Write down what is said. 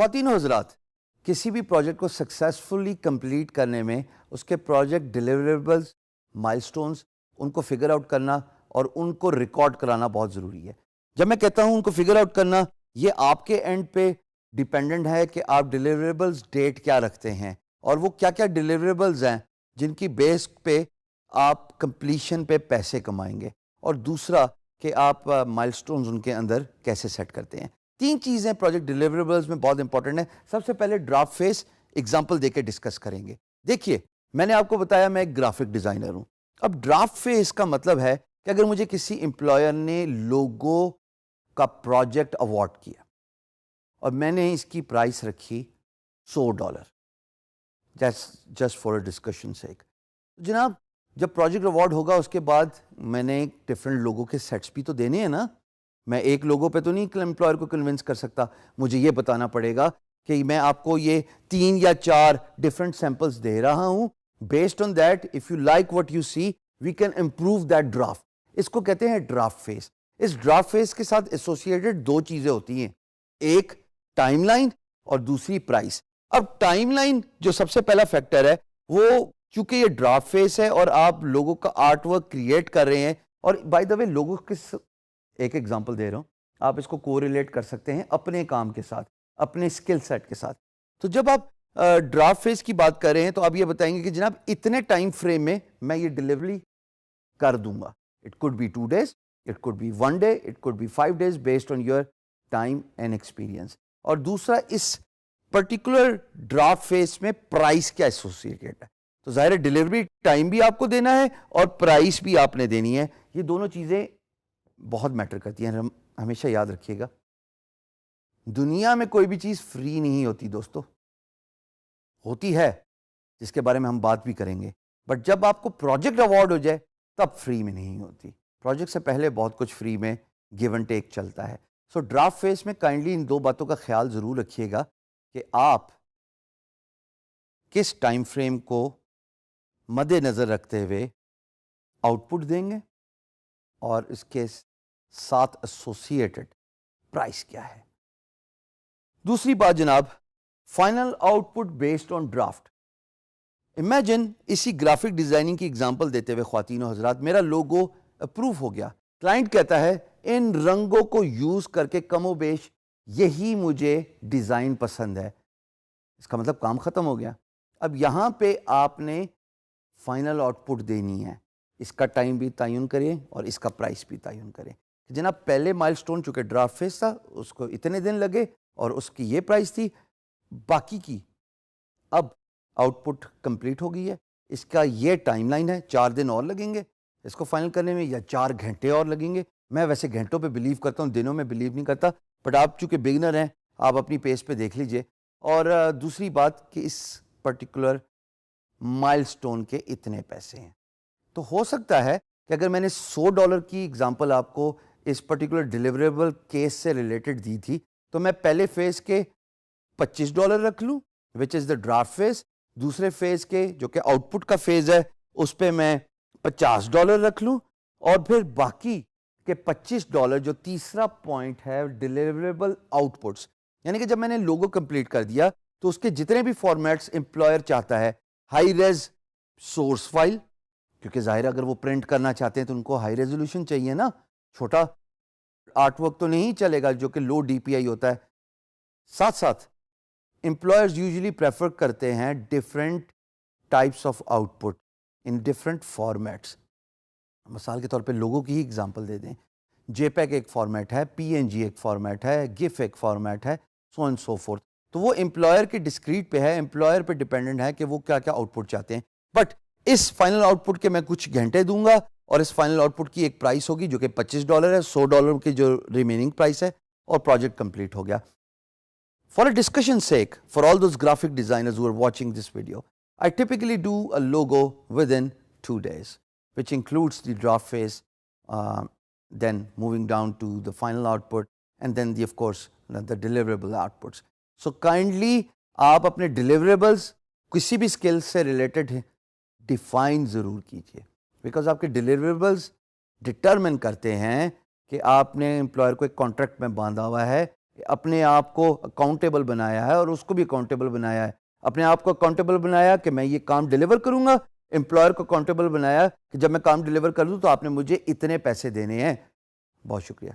خواتین و حضرات، کسی بھی پروجیکٹ کو سکسیسفلی کمپلیٹ کرنے میں اس کے پروجیکٹ ڈیلیوریبلز، مائلسٹونز، ان کو فگر آؤٹ کرنا اور ان کو ریکارڈ کرانا بہت ضروری ہے۔ جب میں کہتا ہوں ان کو فگر آؤٹ کرنا، یہ آپ کے اینڈ پہ ڈیپینڈنٹ ہے کہ آپ ڈیلیوریبلز ڈیٹ کیا رکھتے ہیں اور وہ کیا کیا ڈیلیوریبلز ہیں جن کی بیس پہ آپ کمپلیشن پہ پیسے کمائیں گے، اور دوسرا کہ آپ مائلسٹونز ان کے اندر کیسے سیٹ کرتے ہیں۔ تین چیزیں پروجیکٹ ڈیلیوریبلز میں بہت امپورٹنٹ ہیں۔ سب سے پہلے ڈرافٹ فیس ایگزامپل دے کے ڈسکس کریں گے۔ دیکھیے، میں نے آپ کو بتایا میں ایک گرافک ڈیزائنر ہوں۔ اب ڈرافٹ فیس کا مطلب ہے کہ اگر مجھے کسی امپلائر نے لوگو کا پروجیکٹ اوارڈ کیا اور میں نے اس کی پرائس رکھی $100 جسٹ فار اے ڈسکشن سیک، جناب جب پروجیکٹ اوارڈ ہوگا اس کے بعد میں نے ڈفرینٹ لوگوں کے سیٹس بھی تو دینے ہیں نا۔ میں ایک لوگوں پہ تو نہیں امپلائر کو کنونس کر سکتا، مجھے یہ بتانا پڑے گا کہ میں آپ کو یہ 3 یا 4 ڈفرینٹ سیمپلز دے رہا ہوں۔ Based on that if you like what you see we can improve that draft. اس کو کہتے ہیں ڈرافٹ فیس۔ اس ڈرافٹ فیس کے ساتھ ایسوسیٹڈ 2 چیزیں ہوتی ہیں، ایک ٹائم لائن اور دوسری پرائس۔ اب ٹائم لائن جو سب سے پہلا فیکٹر ہے، وہ چونکہ یہ ڈرافٹ فیس ہے اور آپ لوگوں کا آرٹ ورک کریٹ کر رہے ہیں، اور بائی دا وے لوگوں کے ایک ایگزامپل دے رہا ہوں، آپ اس کو کو ریلیٹ کر سکتے ہیں اپنے کام کے ساتھ، اپنے اسکل سیٹ کے ساتھ۔ تو جب آپ ڈرافٹ فیس کی بات کر رہے ہیں تو آپ یہ بتائیں گے کہ جناب اتنے ٹائم فریم میں میں یہ ڈلیوری کر دوں گا۔ It could be 2 days, it could be 1 day, it could be 5 days based on your time and experience. اور دوسرا، اس پرٹیکولر ڈرافٹ فیس میں پرائس کیا ایسوسیٹڈ ہے، تو ظاہر ہے ڈلیوری ٹائم بھی آپ کو دینا ہے اور پرائس بھی آپ نے دینی ہے۔ یہ دونوں چیزیں بہت میٹر کرتی ہیں، ہمیشہ یاد رکھیے گا۔ دنیا میں کوئی بھی چیز فری نہیں ہوتی دوستو، ہوتی ہے جس کے بارے میں ہم بات بھی کریں گے، بٹ جب آپ کو پروجیکٹ اوارڈ ہو جائے تب فری میں نہیں ہوتی۔ پروجیکٹ سے پہلے بہت کچھ فری میں گیو اینڈ ٹیک چلتا ہے۔ سو ڈرافٹ فیس میں کائنڈلی ان 2 باتوں کا خیال ضرور رکھیے گا کہ آپ کس ٹائم فریم کو مد نظر رکھتے ہوئے آؤٹ پٹ دیں گے اور اس کے ساتھ ایسوسیٹڈ پرائس کیا ہے۔ دوسری بات جناب، final out put based on draft. Imagine اسی گرافک ڈیزائننگ کی ایگزامپل دیتے ہوئے خواتین و حضرات، میرا لوگو اپروو ہو گیا، کلائنٹ کہتا ہے ان رنگوں کو یوز کر کے کم و بیش یہی مجھے ڈیزائن پسند ہے۔ اس کا مطلب کام ختم ہو گیا۔ اب یہاں پہ آپ نے فائنل آؤٹ پٹ دینی ہے، اس کا ٹائم بھی تعین کریں اور اس کا پرائس بھی تعین کریں۔ جناب پہلے مائلسٹون چونکہ ڈرافٹ فیس تھا، اس کو اتنے دن لگے اور اس کی یہ پرائس تھی، باقی کی اب آؤٹ پٹ کمپلیٹ ہو گئی ہے، اس کا یہ ٹائم لائن ہے، 4 دن اور لگیں گے اس کو فائنل کرنے میں، یا 4 گھنٹے اور لگیں گے۔ میں ویسے گھنٹوں پہ بلیو کرتا ہوں، دنوں میں بلیو نہیں کرتا، بٹ آپ چونکہ بگنر ہیں آپ اپنی پیس پہ دیکھ لیجئے۔ اور دوسری بات کہ اس پرٹیکولر مائلسٹون کے اتنے پیسے ہیں، تو ہو سکتا ہے کہ اگر میں نے $100 کی ایگزامپل آپ کو اس پرٹیکولر ڈیلیوریبل کیس سے ریلیٹڈ دی تھی، تو میں پہلے فیز کے $25 رکھ لوں وچ از دا ڈرافٹ فیز، دوسرے فیز کے جو کہ آؤٹ پٹ کا فیز ہے اس پہ میں $50 رکھ لوں، اور پھر باقی کے $25 جو تیسرا پوائنٹ ہے ڈیلیوریبل آؤٹ پٹس، یعنی کہ جب میں نے لوگو کمپلیٹ کر دیا تو اس کے جتنے بھی فارمیٹس امپلائر چاہتا ہے، ہائی ریز سورس فائل، کیونکہ ظاہر اگر وہ پرنٹ کرنا چاہتے ہیں تو ان کو ہائی ریزولوشن چاہیے نا، چھوٹا آرٹ ورک تو نہیں چلے گا جو کہ لو ڈی پی آئی ہوتا ہے۔ ساتھ ساتھ امپلائرز یوزلی پریفر کرتے ہیں different types of out put in different formats. مثال کے طور پہ لوگوں کی ہی ایگزامپل دے دیں، جے پیک ایک فارمیٹ ہے، پی این جی ایک فارمیٹ ہے، گف ایک فارمیٹ ہے، سو اینڈ سو فورتھ۔ تو وہ امپلائر کے ڈسکریٹ پہ ہے، امپلائر پہ ڈیپینڈنٹ ہے کہ وہ کیا کیا آؤٹ پٹ چاہتے ہیں۔ بٹ اس فائنل آؤٹ پٹ کے میں کچھ گھنٹے دوں گا اور اس فائنل آؤٹ پٹ کی ایک پرائس ہوگی جو کہ $25 ہے، $100 کی جو ریمیننگ پرائس ہے، اور پروجیکٹ کمپلیٹ ہو گیا۔ For a discussion's sake, for all those graphic designers who are watching this video, I typically do a logo within 2 days, which includes the draft phase, then moving down to the final output, and then of course, the deliverable outputs. So kindly, آپ اپنے deliverables کسی بھی skills سے related ہیں define ضرور کیجئے، because آپ کے deliverables determine کرتے ہیں کہ آپ نے employer کو ایک contract میں باندھا ہوا ہے اپنے آپ کو اکاؤنٹیبل بنایا ہے اور اس کو بھی اکاؤنٹیبل بنایا ہے. اپنے آپ کو اکاؤنٹیبل بنایا کہ میں یہ کام ڈیلیور کروں گا, امپلائر کو اکاؤنٹیبل بنایا کہ جب میں کام ڈیلیور کر دوں تو آپ نے مجھے اتنے پیسے دینے ہیں. بہت شکریہ.